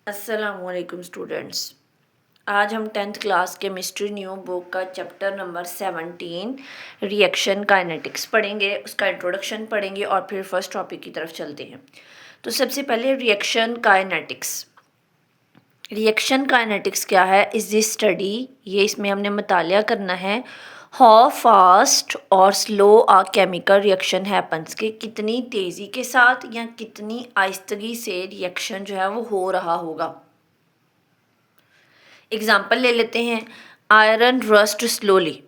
अस्सलामुअलैकुम स्टूडेंट्स। आज हम 10th class chemistry new book का चैप्टर नंबर 17 रिएक्शन काइनेटिक्स पढ़ेंगे। उसका इंट्रोडक्शन पढ़ेंगे और फिर फर्स्ट टॉपिक की तरफ चलते हैं। तो सबसे पहले रिएक्शन काइनेटिक्स। रिएक्शन काइनेटिक्स क्या है? इज दिस स्टडी, ये इसमें हमने मुतालिया करना है हाउ फास्ट और स्लो आ केमिकल रिएक्शन हैपन्स, कि कितनी तेज़ी के साथ या कितनी आहिस्तगी से रिएक्शन जो है वो हो रहा होगा। एग्ज़ाम्पल ले लेते हैं। आयरन रस्ट स्लोली,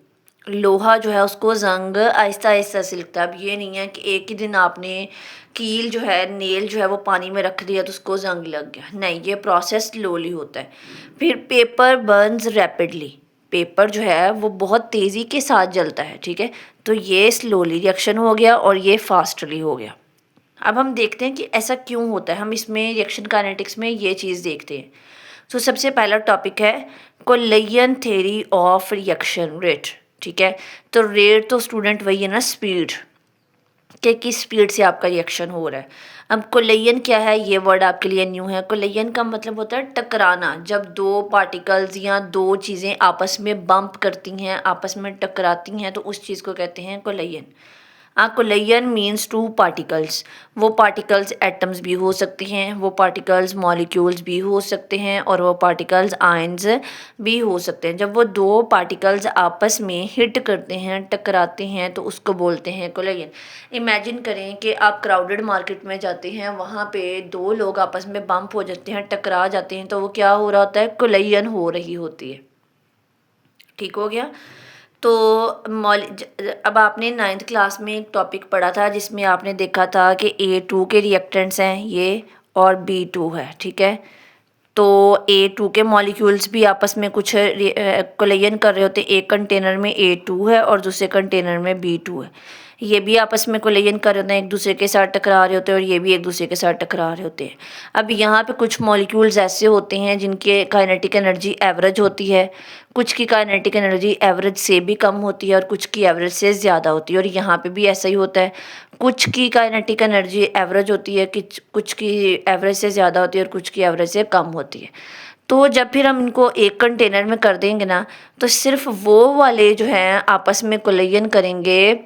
लोहा जो है उसको जंग आहिस्ता आहिस्ता से लगता है। अब ये नहीं है कि एक ही दिन आपने कील जो है, नेल जो है वो पानी में रख दिया तो उसको जंग लग गया, नहीं, ये प्रोसेस स्लोली होता है। फिर पेपर बर्न्स रैपिडली, पेपर जो है वो बहुत तेज़ी के साथ जलता है, ठीक है। तो ये स्लोली रिएक्शन हो गया और ये फास्टली हो गया। अब हम देखते हैं कि ऐसा क्यों होता है। हम इसमें रिएक्शन काइनेटिक्स में ये चीज़ देखते हैं। तो सबसे पहला टॉपिक है कोलेयन थ्योरी ऑफ रिएक्शन रेट, ठीक है। तो रेट तो स्टूडेंट वही है ना, स्पीड, कि किस स्पीड से आपका रिएक्शन हो रहा है। अब कोलेयन क्या है, ये वर्ड आपके लिए न्यू है। कोलेयन का मतलब होता है टकराना, जब दो पार्टिकल्स या दो चीज़ें आपस में बम्प करती हैं, आपस में टकराती हैं, तो उस चीज़ को कहते हैं कोलेयन। कोलेयन मीन्स टू पार्टिकल्स, वो पार्टिकल्स एटम्स भी हो सकते हैं, वो पार्टिकल्स मॉलिक्यूल्स भी हो सकते हैं, और वो पार्टिकल्स आयंस भी हो सकते हैं। जब वो दो पार्टिकल्स आपस में हिट करते हैं, टकराते हैं, तो उसको बोलते हैं कोलेयन। इमेजिन करें कि आप क्राउडेड मार्केट में जाते हैं, वहाँ पे दो लोग आपस में बम्प हो जाते हैं, टकरा जाते हैं, तो वो क्या हो रहा होता है? कोलेयन हो रही होती है। ठीक हो गया। तो अब आपने 9th क्लास में एक टॉपिक पढ़ा था जिसमें आपने देखा था कि A2 के रिएक्टेंट्स हैं ये और B2 है, ठीक है। तो A2 के मॉलिक्यूल्स भी आपस में कुछ कोलेयन कर रहे होते हैं। एक कंटेनर में A2 है और दूसरे कंटेनर में B2 है, ये भी आपस में कोलेयन कर रहे होते हैं, एक दूसरे के साथ टकरा रहे होते हैं, और ये भी एक दूसरे के साथ टकरा रहे होते हैं। अब यहाँ पे कुछ मॉलिक्यूल्स ऐसे होते हैं जिनके काइनेटिक एनर्जी एवरेज होती है, कुछ की काइनेटिक एनर्जी एवरेज से भी कम होती है और कुछ की एवरेज से ज़्यादा होती है। और यहाँ पे भी ऐसा ही होता है, कुछ की काइनेटिक एनर्जी एवरेज होती है, कुछ की एवरेज से ज़्यादा होती है और कुछ की एवरेज से कम होती है। तो जब फिर हम इनको एक कंटेनर में कर देंगे ना, तो सिर्फ वो वाले जो हैं आपस में कोलेयन करेंगे।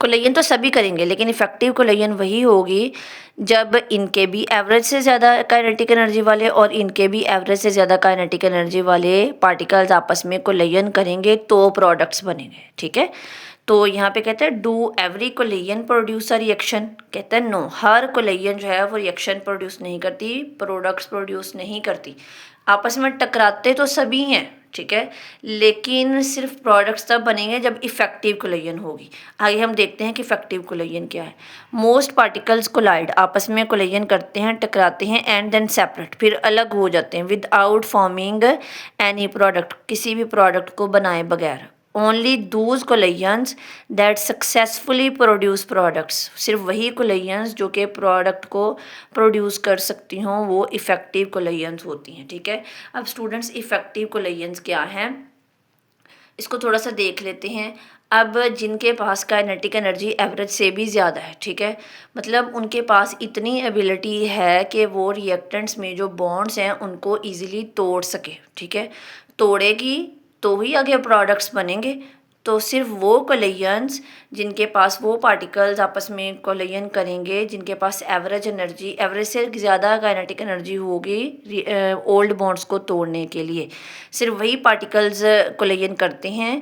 कोलेयन तो सभी करेंगे, लेकिन इफ़ेक्टिव कोलेयन वही होगी जब इनके भी एवरेज से ज़्यादा काइनेटिक एनर्जी वाले और इनके भी एवरेज से ज़्यादा काइनेटिक एनर्जी वाले पार्टिकल्स आपस में कोलेयन करेंगे, तो प्रोडक्ट्स बनेंगे, ठीक है। तो यहाँ पे कहते हैं do every collision produce a reaction, कहते हैं नो, हर कोलेयन जो है वो रिएक्शन प्रोड्यूस नहीं करती, प्रोडक्ट्स प्रोड्यूस नहीं करती। आपस में टकराते तो सभी हैं, ठीक है, लेकिन सिर्फ प्रोडक्ट्स तब बनेंगे जब इफ़ेक्टिव कोलेयन होगी। आगे हम देखते हैं कि इफ़ेक्टिव कोलेयन क्या है। मोस्ट पार्टिकल्स कोलाइड, आपस में कोलेयन करते हैं, टकराते हैं, एंड देन सेपरेट, फिर अलग हो जाते हैं, विदाउट फॉर्मिंग एनी प्रोडक्ट, किसी भी प्रोडक्ट को बनाए बगैर। Only those collisions that successfully produce products, सिर्फ वही कोलेयंस जो कि प्रोडक्ट को प्रोड्यूस कर सकती हों, वो इफ़ेक्टिव कोलेयंस होती हैं, ठीक है। अब स्टूडेंट्स, इफ़ेक्टिव कोलेयंस क्या हैं, इसको थोड़ा सा देख लेते हैं। अब जिनके पास काइनेटिक एनर्जी एवरेज से भी ज़्यादा है, ठीक है, मतलब उनके पास इतनी एबिलिटी है कि वो रिएक्टेंट्स में जो बॉन्ड्स हैं उनको ईज़िली तोड़ सके, ठीक है। तोड़ेगी तो ही आगे प्रोडक्ट्स बनेंगे। तो सिर्फ वो कोलेयंस जिनके पास, वो पार्टिकल्स आपस में कोलेयन करेंगे जिनके पास एवरेज एनर्जी, एवरेज से ज़्यादा काइनेटिक एनर्जी होगी ओल्ड बॉन्ड्स को तोड़ने के लिए, सिर्फ वही पार्टिकल्स कोलेयन करते हैं,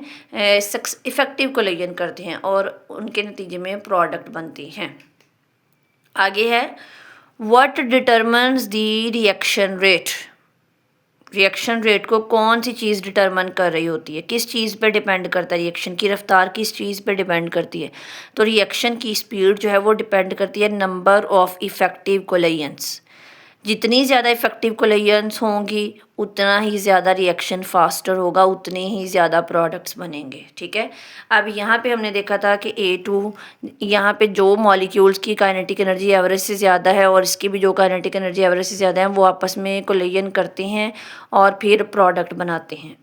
इफ़ेक्टिव कोलेयन करते हैं, और उनके नतीजे में प्रोडक्ट बनती हैं। आगे है what determines the reaction rate, reaction rate को कौन सी चीज़ डिटरमिन कर रही होती है, किस चीज़ पे डिपेंड करता है, रिएक्शन की रफ्तार किस चीज़ पे डिपेंड करती है। तो रिएक्शन की स्पीड जो है वो डिपेंड करती है नंबर ऑफ़ इफ़ेक्टिव कोलेयंस, जितनी ज़्यादा इफ़ेक्टिव कोलेयंस होंगी उतना ही ज़्यादा रिएक्शन फास्टर होगा, उतने ही ज़्यादा प्रोडक्ट्स बनेंगे, ठीक है। अब यहाँ पे हमने देखा था कि A2, यहाँ पे जो मॉलिक्यूल्स की काइनेटिक एनर्जी एवरेज से ज़्यादा है और इसकी भी जो काइनेटिक एनर्जी एवरेज से ज़्यादा है, वो आपस में कोलेयन करते हैं और फिर प्रोडक्ट बनाते हैं।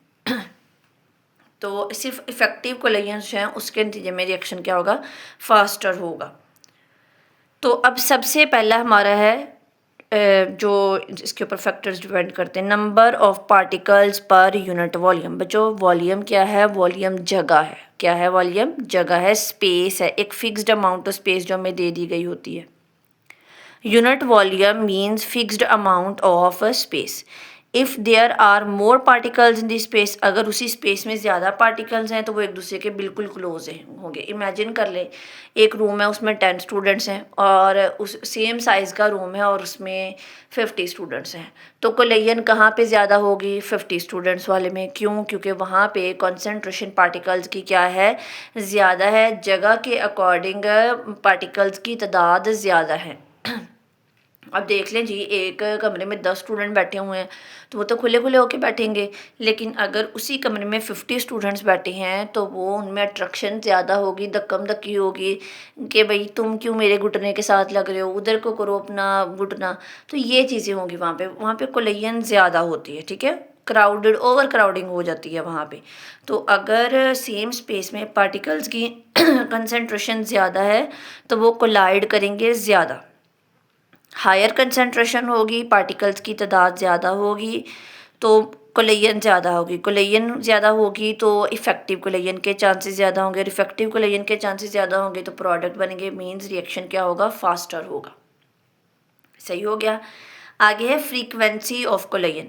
तो सिर्फ इफ़ेक्टिव कोलेयंस जो हैं उसके नतीजे में रिएक्शन क्या होगा, फास्टर होगा। तो अब सबसे पहला हमारा है जो इसके ऊपर फैक्टर्स डिपेंड करते हैं। Number of particles per unit volume. बच्चों वॉल्यूम क्या है? वॉल्यूम जगह है। क्या है? वॉल्यूम जगह है, स्पेस है, एक फिक्स्ड अमाउंट ऑफ स्पेस जो हमें दे दी गई होती है। Unit volume means fixed amount of space. If there are more particles in the space, अगर उसी स्पेस में ज़्यादा पार्टिकल्स हैं तो वो एक दूसरे के बिल्कुल क्लोज होंगे। इमेजिन कर ले, एक रूम है उसमें 10 स्टूडेंट्स हैं और उस सेम साइज़ का रूम है और उसमें 50 स्टूडेंट्स हैं, तो कोलिजन कहाँ पे ज़्यादा होगी? 50 स्टूडेंट्स वाले में। क्यों? क्योंकि वहाँ पे कॉन्सेंट्रेशन पार्टिकल्स की क्या है? ज़्यादा है। जगह के अकॉर्डिंग पार्टिकल्स की तादाद ज़्यादा है। अब देख लें जी, एक कमरे में 10 स्टूडेंट बैठे हुए हैं तो वो तो खुले खुले होके बैठेंगे, लेकिन अगर उसी कमरे में 50 स्टूडेंट्स बैठे हैं तो वो उनमें अट्रैक्शन ज़्यादा होगी, धक्कम धक्की होगी कि भाई तुम क्यों मेरे घुटने के साथ लग रहे हो, उधर को करो अपना घुटना। तो ये चीज़ें होंगी वहाँ पे कोलिजन ज़्यादा होती है, ठीक है। क्राउडेड, ओवर क्राउडिंग हो जाती है वहाँ पे। तो अगर सेम स्पेस में पार्टिकल्स की कंसंट्रेशन ज़्यादा है तो वो कोलाइड करेंगे ज़्यादा। हायर कंसंट्रेशन होगी, पार्टिकल्स की तादाद ज़्यादा होगी तो कोलिजन ज़्यादा होगी। कोलिजन ज़्यादा होगी तो इफ़ेक्टिव कोलिजन के चांसेस ज़्यादा होंगे। और इफ़ेक्टिव कोलिजन के चांसेस ज़्यादा होंगे तो प्रोडक्ट बनेंगे, मींस रिएक्शन क्या होगा? फास्टर होगा। सही हो गया। आगे है फ्रीक्वेंसी ऑफ कोलिजन।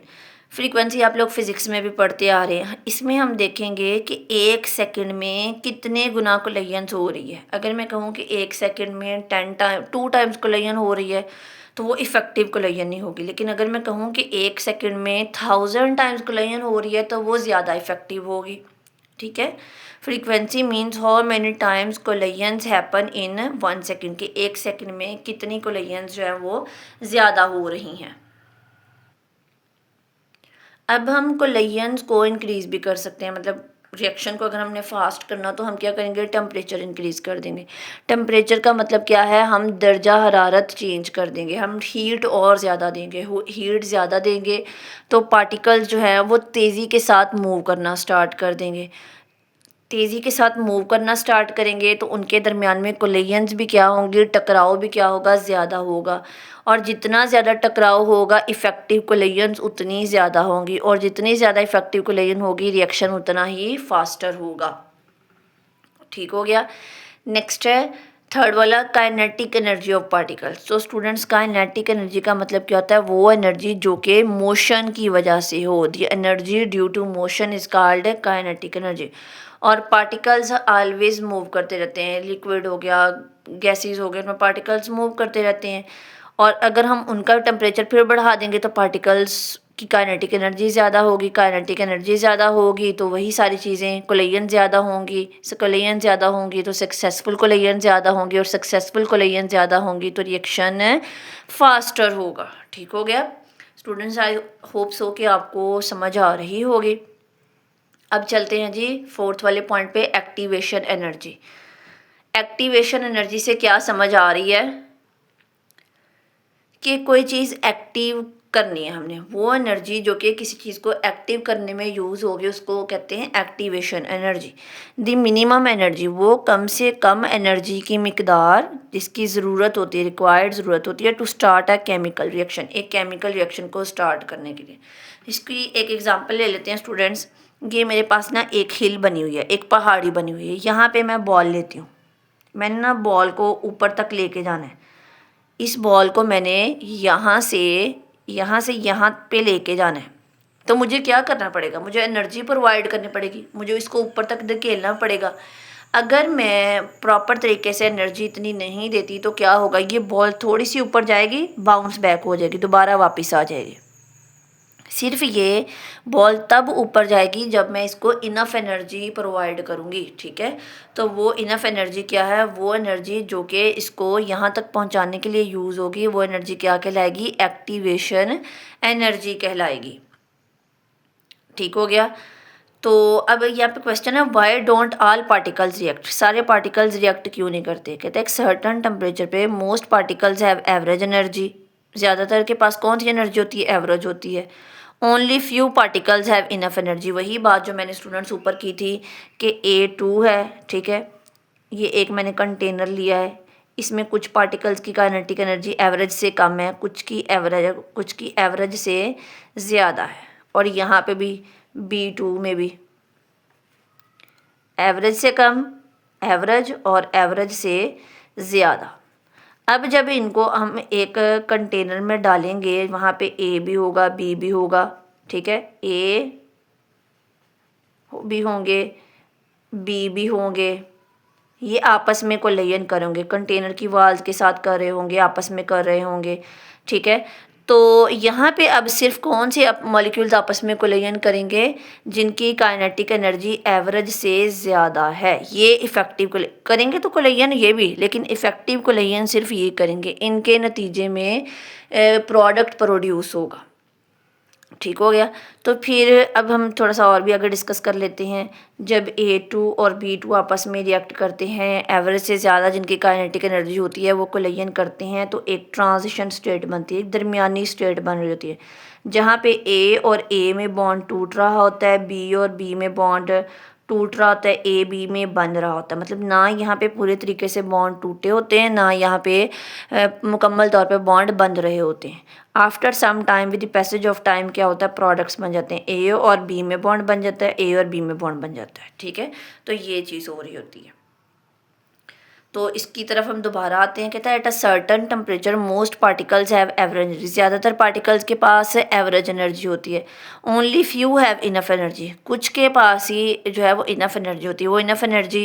फ्रीक्वेंसी आप लोग फिज़िक्स में भी पढ़ते आ रहे हैं। इसमें हम देखेंगे कि 1 सेकंड में कितने गुना कोलिजन्स हो रही है। अगर मैं कहूँ कि 1 सेकंड में 2 टाइम्स कोलिजन हो रही है तो वो इफ़ेक्टिव कोलिजन नहीं होगी। लेकिन अगर मैं कहूँ कि 1 सेकंड में 1000 टाइम्स कोलिजन हो रही है तो वो ज़्यादा इफ़ेक्टिव होगी, ठीक है। Frequency means how many times collisions happen in 1 second, कि 1 सेकंड में कितनी कोलिजन्स जो है वो ज़्यादा हो रही हैं। अब हम कोलिजन्स को इंक्रीज़ भी कर सकते हैं, मतलब रिएक्शन को अगर हमने फास्ट करना तो हम क्या करेंगे? टेम्परेचर इंक्रीज़ कर देंगे। टेम्परेचर का मतलब क्या है? हम दर्जा हरारत चेंज कर देंगे, हम हीट और ज़्यादा देंगे। हीट ज़्यादा देंगे तो पार्टिकल्स जो है वो तेज़ी के साथ मूव करना स्टार्ट कर देंगे। तेज़ी के साथ मूव करना स्टार्ट करेंगे तो उनके दरमियान में कोलिजन्स भी क्या होंगे? टकराव भी क्या होगा? ज़्यादा होगा। और जितना ज़्यादा टकराव होगा इफ़ेक्टिव कोलिजन्स उतनी ज़्यादा होंगी, और जितनी ज़्यादा इफ़ेक्टिव कोलिजन होगी रिएक्शन उतना ही फास्टर होगा। ठीक हो गया। नेक्स्ट है थर्ड वाला, काइनेटिक एनर्जी ऑफ पार्टिकल्स। तो स्टूडेंट्स, काइनेटिक एनर्जी का मतलब क्या होता है? वो एनर्जी जो कि मोशन की वजह से हो। The energy due to motion is called kinetic energy. और पार्टिकल्स ऑलवेज मूव करते रहते हैं। लिक्विड हो गया, गैसेस हो गए, उसमें पार्टिकल्स मूव करते रहते हैं। और अगर हम उनका टेम्परेचर फिर बढ़ा देंगे तो पार्टिकल्स की काइनेटिक एनर्जी ज़्यादा होगी। काइनेटिक एनर्जी ज़्यादा होगी तो वही सारी चीज़ें, कोलिजन ज़्यादा होंगी। कोलिजन ज़्यादा होंगी तो सक्सेसफुल कोलिजन ज़्यादा होंगी, और सक्सेसफुल कोलिजन ज़्यादा होंगी तो रिएक्शन फास्टर होगा। ठीक हो गया स्टूडेंट्स, आई होप सो कि आपको समझ आ रही होगी। अब चलते हैं जी फोर्थ वाले पॉइंट पे, एक्टिवेशन एनर्जी। एक्टिवेशन एनर्जी से क्या समझ आ रही है? कि कोई चीज़ एक्टिव करनी है हमने, वो एनर्जी जो कि किसी चीज़ को एक्टिव करने में यूज़ होगी उसको कहते हैं activation energy. The minimum energy, वो कम से कम एनर्जी की मिकदार जिसकी ज़रूरत होती है, रिक्वायर्ड ज़रूरत होती है to start a chemical reaction, एक केमिकल रिएक्शन को स्टार्ट करने के लिए। इसकी एक एग्जांपल ले लेते हैं स्टूडेंट्स। ये मेरे पास ना एक हिल बनी हुई है, एक पहाड़ी बनी हुई है। यहाँ पे मैं बॉल लेती हूँ, मैंने ना बॉल को ऊपर तक लेके जाना है। इस बॉल को मैंने यहाँ से यहाँ पे लेके जाना है, तो मुझे क्या करना पड़ेगा? मुझे एनर्जी प्रोवाइड करनी पड़ेगी, मुझे इसको ऊपर तक धकेलना पड़ेगा। अगर मैं प्रॉपर तरीके से एनर्जी इतनी नहीं देती तो क्या होगा? ये बॉल थोड़ी सी ऊपर जाएगी, बाउंस बैक हो जाएगी, दोबारा वापस आ जाएगी। सिर्फ ये बॉल तब ऊपर जाएगी जब मैं इसको इनफ एनर्जी प्रोवाइड करूँगी, ठीक है। तो वो इनफ एनर्जी क्या है? वो एनर्जी जो कि इसको यहाँ तक पहुँचाने के लिए यूज़ होगी, वो एनर्जी क्या कहलाएगी? एक्टिवेशन एनर्जी कहलाएगी। ठीक हो गया। तो अब यहाँ पे क्वेश्चन है, why don't all particles react? सारे पार्टिकल्स रिएक्ट क्यों नहीं करते? कहते हैं एक सर्टन टेम्परेचर पे most particles have average energy. ज़्यादातर के पास कौन सी एनर्जी होती है? एवरेज होती है। Only few particles have enough energy. वही बात जो मैंने स्टूडेंट्स ऊपर की थी कि A2 है, ठीक है। ये एक मैंने कंटेनर लिया है, इसमें कुछ पार्टिकल्स की काइनेटिक एनर्जी एवरेज से कम है, कुछ की एवरेज से ज़्यादा है। और यहाँ पे भी B2 में भी एवरेज से कम, एवरेज और एवरेज से ज़्यादा। अब जब इनको हम एक कंटेनर में डालेंगे, वहाँ पे A भी होगा, B भी होगा, ठीक है, A भी होंगे, B भी होंगे, ये आपस में कोलिजन करेंगे, कंटेनर की वाल्स के साथ कर रहे होंगे, आपस में कर रहे होंगे, ठीक है। तो यहाँ पे अब सिर्फ कौन से मॉलिक्यूल्स आपस में कोलिजन करेंगे, जिनकी काइनेटिक एनर्जी एवरेज से ज़्यादा है, ये इफ़ेक्टिव करेंगे। तो कोलिजन ये भी, लेकिन इफ़ेक्टिव कोलिजन सिर्फ ये करेंगे, इनके नतीजे में प्रोडक्ट प्रोड्यूस होगा। ठीक हो गया। तो फिर अब हम थोड़ा सा और भी आगे डिस्कस कर लेते हैं। जब A2 और B2 आपस में रिएक्ट करते हैं, एवरेज से ज़्यादा जिनकी काइनेटिक एनर्जी होती है वो कोलिजन करते हैं, तो एक ट्रांजिशन स्टेट बनती है, एक दरमियानी स्टेट बन रही होती है, जहाँ पे A और A में बॉन्ड टूट रहा होता है, B और B में बॉन्ड टूट रहा होता है, A B में बन रहा होता है। मतलब ना यहाँ पे पूरे तरीके से बॉन्ड टूटे होते हैं, ना यहाँ पे मुकम्मल तौर पे बॉन्ड बन रहे होते हैं। After some time, with the passage of time, क्या होता है, प्रोडक्ट्स बन जाते हैं, A और B में बॉन्ड बन जाता है, A और B में बॉन्ड बन जाता है, ठीक है। तो ये चीज़ हो रही होती है। तो इसकी तरफ हम दोबारा आते हैं। कहता है at a certain temperature most particles have average energy, ज़्यादातर पार्टिकल्स के पास एवरेज एनर्जी होती है। Only few have enough energy, कुछ के पास ही जो है वो इनफ एनर्जी होती है। वो इनफ एनर्जी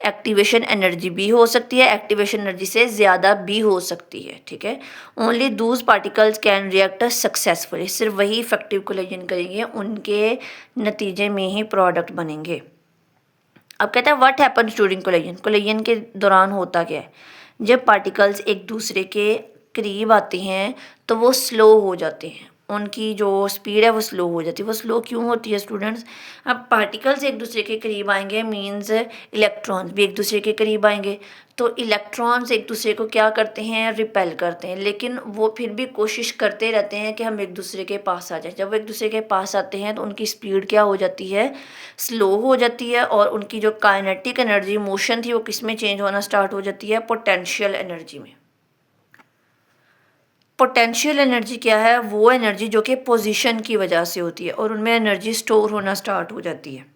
एक्टिवेशन एनर्जी भी हो सकती है, एक्टिवेशन एनर्जी से ज़्यादा भी हो सकती है, ठीक है। Only Dooj particles can react successfully, सिर्फ वही इफेक्टिव कोलिजन करेंगे, उनके नतीजे में ही प्रोडक्ट बनेंगे। अब कहता है what happens during collision, collision के दौरान होता क्या है। जब पार्टिकल्स एक दूसरे के करीब आते हैं तो वो स्लो हो जाते हैं, उनकी जो स्पीड है वो स्लो हो जाती है। वो स्लो क्यों होती है स्टूडेंट्स? अब पार्टिकल्स एक दूसरे के करीब आएंगे मींस इलेक्ट्रॉन्स भी एक दूसरे के करीब आएंगे, तो इलेक्ट्रॉन्स एक दूसरे को क्या करते हैं, रिपेल करते हैं, लेकिन वो फिर भी कोशिश करते रहते हैं कि हम एक दूसरे के पास आ जाए। जब वो एक दूसरे के पास आते हैं तो उनकी स्पीड क्या हो जाती है, स्लो हो जाती है, और उनकी जो काइनेटिक एनर्जी मोशन थी वो किस में चेंज होना स्टार्ट हो जाती है, पोटेंशियल एनर्जी में। पोटेंशियल एनर्जी क्या है, वो एनर्जी जो कि पोजीशन की वजह से होती है, और उनमें एनर्जी स्टोर होना स्टार्ट हो जाती है।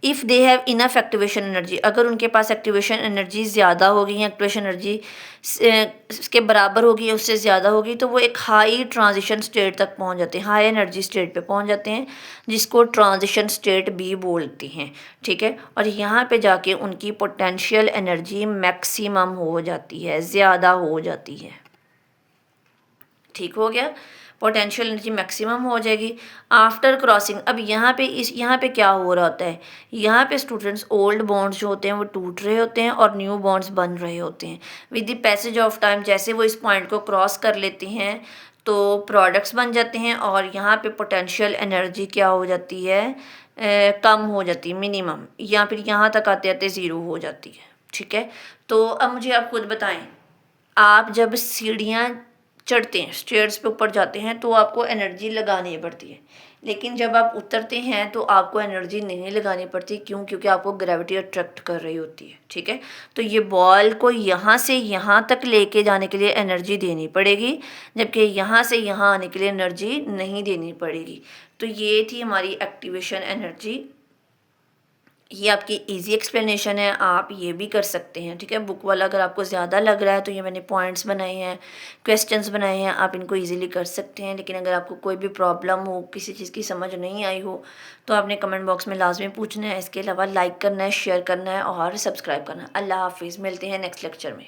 If they have enough activation energy, अगर उनके पास एक्टिवेशन एनर्जी ज़्यादा होगी या एक्टिवेशन एनर्जी के बराबर होगी, उससे ज़्यादा होगी, तो वो एक हाई ट्रांजिशन स्टेट तक पहुंच जाते हैं, हाई एनर्जी स्टेट पे पहुंच जाते हैं, जिसको ट्रांजिशन स्टेट भी बोलते हैं, ठीक है। और यहाँ पे जाके उनकी पोटेंशियल एनर्जी मैक्सिमम हो जाती है, ज़्यादा हो जाती है। ठीक हो गया, पोटेंशियल एनर्जी मैक्सिमम हो जाएगी आफ्टर क्रॉसिंग। अब यहाँ पे क्या हो रहा होता है, यहाँ पे स्टूडेंट्स ओल्ड बॉन्ड्स जो होते हैं वो टूट रहे होते हैं और न्यू बॉन्ड्स बन रहे होते हैं। With the passage of time, जैसे वो इस पॉइंट को क्रॉस कर लेते हैं तो प्रोडक्ट्स बन जाते हैं, और यहाँ पे पोटेंशियल एनर्जी क्या हो जाती है, कम हो जाती है, मिनिमम, या फिर यहाँ तक आते आते ज़ीरो हो जाती है, ठीक है। तो अब मुझे आप खुद बताएं, आप जब सीढ़ियाँ चढ़ते हैं, स्टेयर्स पे ऊपर जाते हैं, तो आपको एनर्जी लगानी पड़ती है, लेकिन जब आप उतरते हैं तो आपको एनर्जी नहीं लगानी पड़ती। क्यों? क्योंकि आपको ग्रेविटी अट्रैक्ट कर रही होती है, ठीक है। तो ये बॉल को यहाँ से यहाँ तक लेके जाने के लिए एनर्जी देनी पड़ेगी, जबकि यहाँ से यहाँ आने के लिए एनर्जी नहीं देनी पड़ेगी। तो ये थी हमारी एक्टिवेशन एनर्जी। ये आपकी इजी एक्सप्लेनेशन है, आप ये भी कर सकते हैं, ठीक है। बुक वाला अगर आपको ज़्यादा लग रहा है तो ये मैंने पॉइंट्स बनाए हैं, क्वेश्चंस बनाए हैं, आप इनको इजीली कर सकते हैं। लेकिन अगर आपको कोई भी प्रॉब्लम हो, किसी चीज़ की समझ नहीं आई हो, तो आपने कमेंट बॉक्स में लाजमी पूछना है। इसके अलावा लाइक करना है, शेयर करना है और सब्सक्राइब करना है। अल्लाह हाफिज़, मिलते हैं नेक्स्ट लेक्चर में।